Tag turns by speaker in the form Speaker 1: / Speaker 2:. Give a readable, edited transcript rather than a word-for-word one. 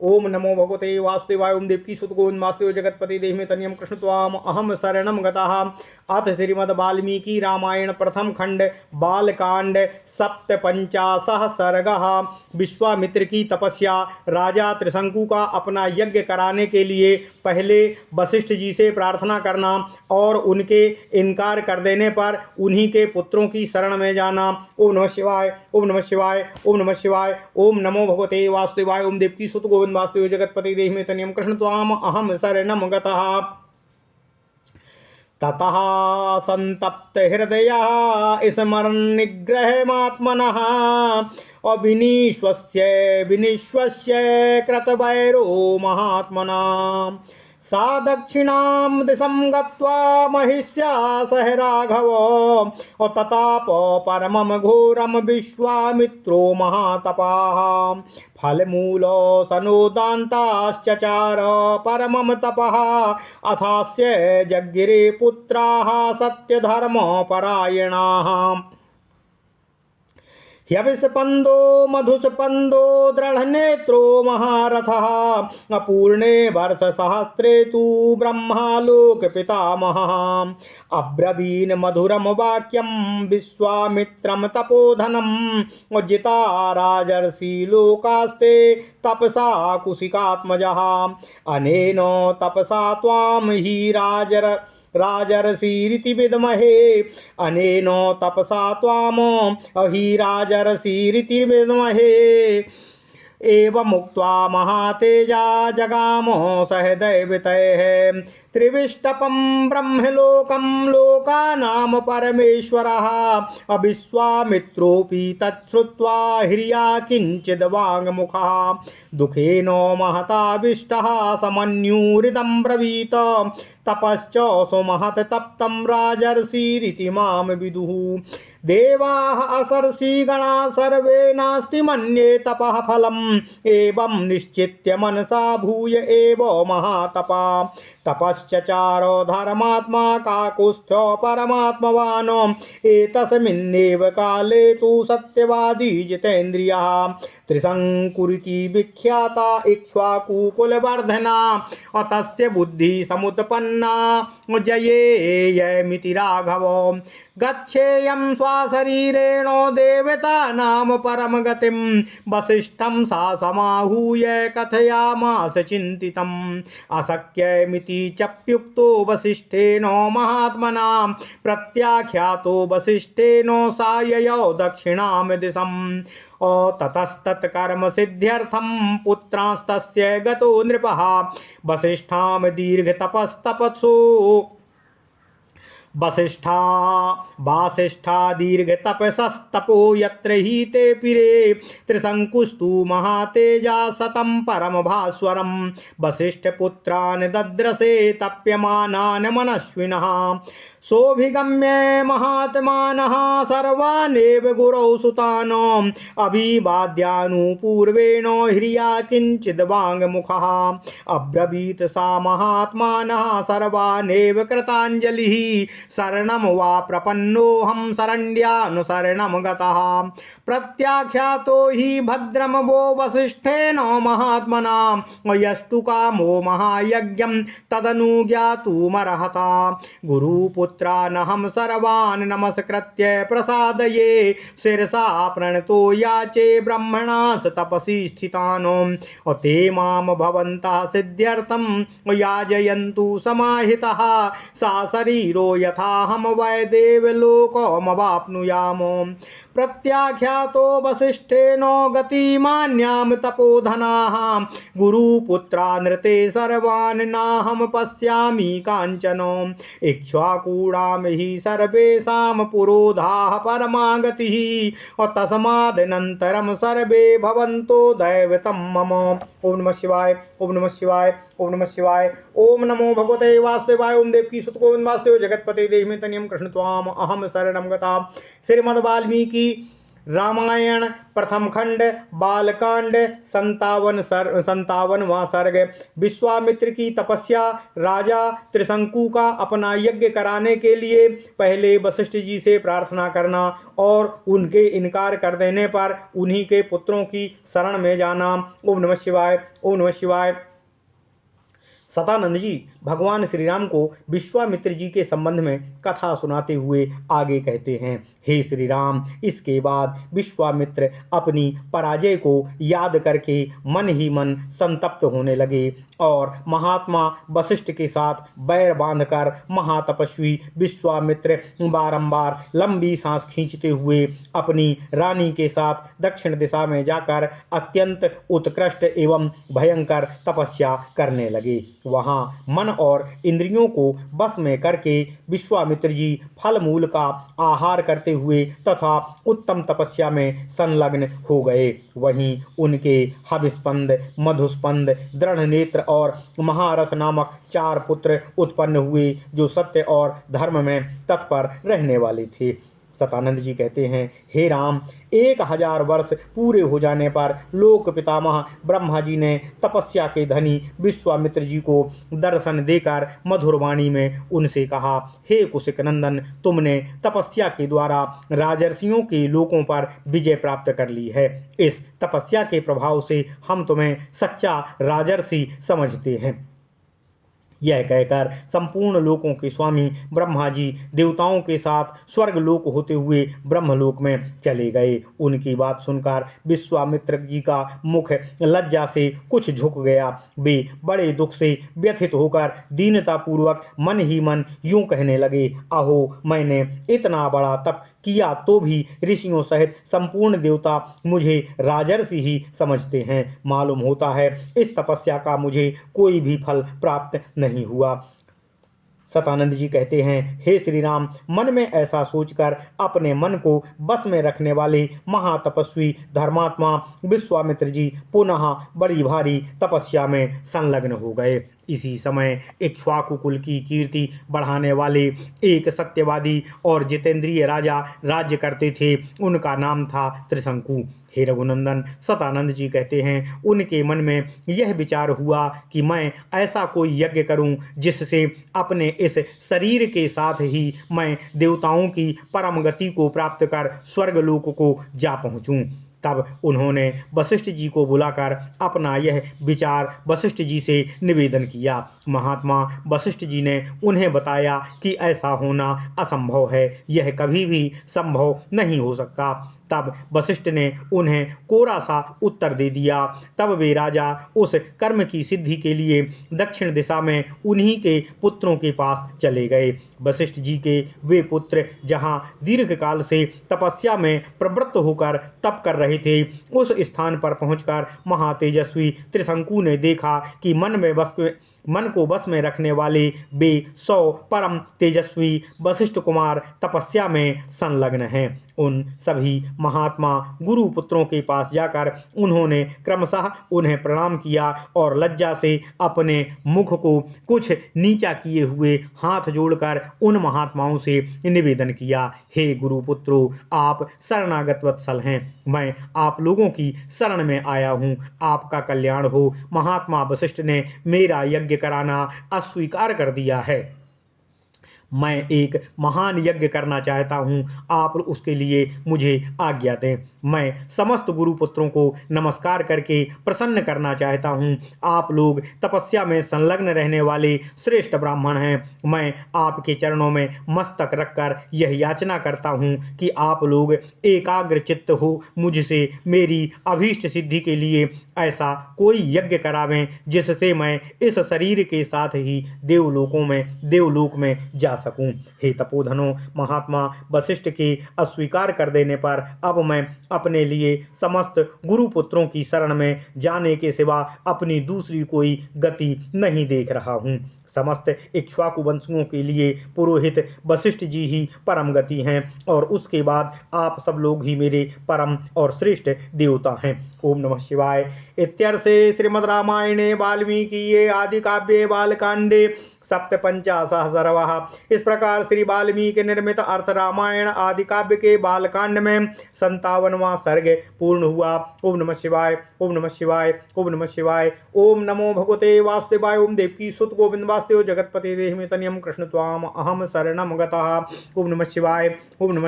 Speaker 1: ओम नमो भगवते वासुदेवाय। ओम देवकी सुत गोविंद वासुदेव जगतपति देहि तनियम कृष्ण त्वाम अहम शरणम गतः। अथ श्रीमद् वाल्मीकि रामायण प्रथम खंड बालकांड सप्तपंचाशः सर्गः। विश्वामित्र की तपस्या। राजा त्रिशंकु का अपना यज्ञ कराने के लिए पहले वशिष्ठ जी से प्रार्थना करना और उनके इनकार कर देने पर उन्हीं के पुत्रों की शरण में जाना। ओम नमः शिवाय, ओम नमः शिवाय, ओम नमः शिवाय। ओम नमो भगवते वासुदेवाय। ओम देवकी सुत गोविंद वासुदेव जगतपति देहि तनियम कृष्ण त्वाम अहम शरणम गतः। ततः संतप्त हृदयः स्मरन् निग्रहमात्मनः विनिश्वस्य कृतवैरो महात्मना। सा दक्षिणां दिशं गत्वा महिष्या सह राघवो तताप परमं घोरं विश्वामित्रो महातपाः। फलमूलो सनोदान्ताश्चचार परमं तपः अथास्य जज्ञिरे पुत्राः सत्यधर्मपरायणाः। ह्यविस्पन्दो मधुस्पन्दो दृढनेत्रो महारथः अपूर्णे वर्षसहस्रे तु ब्रह्मालोकपितामहः। अब्रवीन् मधुरं वाक्यं विश्वामित्रं तपोधनं जिता राजर्षि लोकास्ते तपसा कुशिकात्मजः। अनेन तपसा त्वां हि राजर्षिरिति विद्महे। अनेन तपसा त्वाम अहि राजर्षिरिति विद्महे। एवमुक्त्वा महातेजा जगामो सहदैवतैः त्रिविष्टपं ब्रह्मलोकं लोकानां परमेश्वरः। अविश्वामित्रोऽपि तच्छ्रुत्वा ह्रिया किञ्चिद्वाङ्मुखः। दुःखेन महताविष्टः समन्युरिदं ब्रवीत तपश्च सुमहत् तप्तं राजर्षिरिति मां विदुः। देवाः असर्षिगणा सर्वे नास्ति मन्ये तपः फलम्। एवं निश्चित्य मनसा भूय एव महातपा तपश्चचारो धर्मात्मा काकुस्थ्यो परमात्मवान्। एतस्मिन्नेव काले तु सत्यवादी जितेन्द्रियः। त्रिशङ्कुरिति विख्याता इक्ष्वाकुकुलवर्धना तस्य बुद्धिः समुत्पन्ना जयेयमिति राघवो। गच्छेयं स्वशरीरेण देवतानां परमगतिं वसिष्ठं सा समाहूय कथयामास चिन्तितम्। अशक्यमिति चप्युक्तो वसिष्ठेन महात्मना प्रत्याख्यातो वसिष्ठेन साययौ दक्षिणां दिशम्। ततस्तत्कर्म सिद्ध्यर्थं पुत्रांस्तस्य गतो नृपः वसिष्ठां दीर्घतपस्तपसो वासिष्ठा दीर्घतपसस्तपो यत्र हि ते पिरे। त्रिशङ्कुस्तु महातेजा सतं परमभास्वरं वसिष्ठपुत्रान् दद्रसे तप्यमानान् मनस्विनः। सोऽभिगम्य महात्मानः सर्वानेव गुरौ सुतान् अभिवाद्यानुपूर्वेण ह्रिया किञ्चिद्वाङ्मुखः। अब्रवीत् सा महात्मानः सर्वानेव कृताञ्जलिः। शरणं वा प्रपन्नोऽहं शरण्यानुशरणं गतः। प्रत्याख्यातो हि भद्रं वो वसिष्ठेन महात्मना यस्तुकामो महायज्ञं तदनुज्ञातुमर्हता। गुरुपुत्रानहं सर्वान् नमस्कृत्य प्रसादये शिरसा प्रणतो याचे ब्रह्मणास तपसि स्थितान्। ते मां भवन्तः सिद्ध्यर्थं याजयन्तु समाहितः। सा शरीरो यथाहं वै देवलोकमवाप्नुयाम। प्रत्याख्यातो वसिष्ठेन गतिमान्यां तपोधनाः गुरुपुत्रा नृते सर्वान् नाहं पश्यामि काञ्चन। इक्ष्वाकूणां हि सर्वेषां पुरोधाः परमागतिः तस्मादनन्तरं सर्वे भवन्तो दैवतं मम। ओम नमः शिवाय, ओम नमः शिवाय, ओम नमः शिवाय। ओम नमो भगवते वासुदेवाय। ओम देवकी सुत गोविंद वासुदेव जगतपते देहि तनियम कृष्ण त्वाम अहम शरणम गता। श्रीमद् वाल्मीकि रामायण प्रथम खंड बालकांड 57वां सर्ग। विश्वामित्र की तपस्या। राजा त्रिशंकु का अपना यज्ञ कराने के लिए पहले वशिष्ठ जी से प्रार्थना करना और उनके इनकार कर देने पर उन्हीं के पुत्रों की शरण में जाना। ओम नमः शिवाय। ओम नमः शिवाय। सतानंद जी भगवान श्री राम को विश्वामित्र जी के संबंध में कथा सुनाते हुए आगे कहते हैं। हे श्री राम, इसके बाद विश्वामित्र अपनी पराजय को याद करके मन ही मन संतप्त होने लगे और महात्मा वशिष्ठ के साथ बैर बांधकर महातपस्वी विश्वामित्र बारंबार लंबी सांस खींचते हुए अपनी रानी के साथ दक्षिण दिशा में जाकर अत्यंत उत्कृष्ट एवं भयंकर तपस्या करने लगे। वहाँ मन और इंद्रियों को बस में करके विश्वामित्र जी फल मूल का आहार करते हुए तथा उत्तम तपस्या में संलग्न हो गए। वहीं उनके हविस्पंद, मधुस्पंद, दृढ़ नेत्र और महारथ नामक 4 पुत्र उत्पन्न हुए जो सत्य और धर्म में तत्पर रहने वाले थे। सतानंद जी कहते हैं, हे राम, 1000 वर्ष पूरे हो जाने पर लोक पितामह ब्रह्मा जी ने तपस्या के धनी विश्वामित्र जी को दर्शन देकर मधुर वाणी में उनसे कहा, हे कुशिक नंदन, तुमने तपस्या के द्वारा राजर्षियों के लोकों पर विजय प्राप्त कर ली है। इस तपस्या के प्रभाव से हम तुम्हें सच्चा राजर्षि समझते हैं। यह कहकर संपूर्ण लोकों के स्वामी ब्रह्मा जी देवताओं के साथ स्वर्ग लोक होते हुए ब्रह्मलोक में चले गए। उनकी बात सुनकर विश्वामित्र जी का मुख लज्जा से कुछ झुक गया। वे बड़े दुख से व्यथित होकर दीनतापूर्वक मन ही मन यूं कहने लगे, अहो, मैंने इतना बड़ा तप किया तो भी ऋषियों सहित संपूर्ण देवता मुझे राजर्षि ही समझते हैं। मालूम होता है इस तपस्या का मुझे कोई भी फल प्राप्त नहीं हुआ। सतानंद जी कहते हैं, हे श्री राम, मन में ऐसा सोचकर अपने मन को बस में रखने वाले महातपस्वी धर्मात्मा विश्वामित्र जी पुनः बड़ी भारी तपस्या में संलग्न हो गए। इसी समय इक्ष्वाकु कुल की कीर्ति बढ़ाने वाले एक सत्यवादी और जितेंद्रिय राजा राज्य करते थे। उनका नाम था त्रिशंकु। हे रघुनंदन, सतानंद जी कहते हैं, उनके मन में यह विचार हुआ कि मैं ऐसा कोई यज्ञ करूं जिससे अपने इस शरीर के साथ ही मैं देवताओं की परम गति को प्राप्त कर स्वर्गलोक को जा पहुंचूं। तब उन्होंने वशिष्ठ जी को बुलाकर अपना यह विचार वशिष्ठ जी से निवेदन किया। महात्मा वशिष्ठ जी ने उन्हें बताया कि ऐसा होना असंभव है, यह कभी भी संभव नहीं हो सकता। तब वशिष्ठ ने उन्हें कोरा सा उत्तर दे दिया। तब वे राजा उस कर्म की सिद्धि के लिए दक्षिण दिशा में उन्हीं के पुत्रों के पास चले गए। वशिष्ठ जी के वे पुत्र जहाँ दीर्घकाल से तपस्या में प्रवृत्त होकर तप कर रहे थे, उस स्थान पर पहुंचकर महातेजस्वी त्रिशंकु ने देखा कि मन को बस में रखने वाले वे 100 परम तेजस्वी वशिष्ठ कुमार तपस्या में संलग्न हैं। उन सभी महात्मा गुरु पुत्रों के पास जाकर उन्होंने क्रमशः उन्हें प्रणाम किया और लज्जा से अपने मुख को कुछ नीचा किए हुए हाथ जोड़कर उन महात्माओं से निवेदन किया, हे गुरुपुत्रों, आप शरणागत वत्सल हैं, मैं आप लोगों की शरण में आया हूँ, आपका कल्याण हो। महात्मा वशिष्ठ ने मेरा यज्ञ कराना अस्वीकार कर दिया है। मैं एक महान यज्ञ करना चाहता हूँ, आप उसके लिए मुझे आज्ञा दें। मैं समस्त गुरुपुत्रों को नमस्कार करके प्रसन्न करना चाहता हूँ। आप लोग तपस्या में संलग्न रहने वाले श्रेष्ठ ब्राह्मण हैं। मैं आपके चरणों में मस्तक रखकर यह याचना करता हूँ कि आप लोग एकाग्र चित्त हो मुझसे मेरी अभीष्ट सिद्धि के लिए ऐसा कोई यज्ञ करावें जिससे मैं इस शरीर के साथ ही देवलोक में जा सकूं। हे तपोधनो, महात्मा वशिष्ठ के अस्वीकार कर देने पर अब मैं अपने लिए समस्त गुरुपुत्रों की शरण में जाने के सिवा अपनी दूसरी कोई गति नहीं देख रहा हूँ। समस्त इक्ष्वाकु वंशुओं के लिए पुरोहित वशिष्ठ जी ही परम गति हैं और उसके बाद आप सब लोग ही मेरे परम और श्रेष्ठ देवता हैं। ओम नमः शिवाय। इत्यर्थे श्रीमद् रामायणे वाल्मीकिये आदि काव्ये बालकांडे सप्तपंचाशः। इस प्रकार श्री वाल्मीकि निर्मित अर्थ रामायण आदि काव्य के बालकांड में 57वां सर्ग पूर्ण हुआ। ओम नमः शिवाय। ओम नमः शिवाय। ओम नमः शिवाय। ओम नमो भगवते वासुदेवाय। ओम देवकी सुत गोविंद वासुदेव जगतपते देहि में तनियम कृष्ण त्वाम अहम शरणम गतः। ओम नमः शिवाय। ओम नमः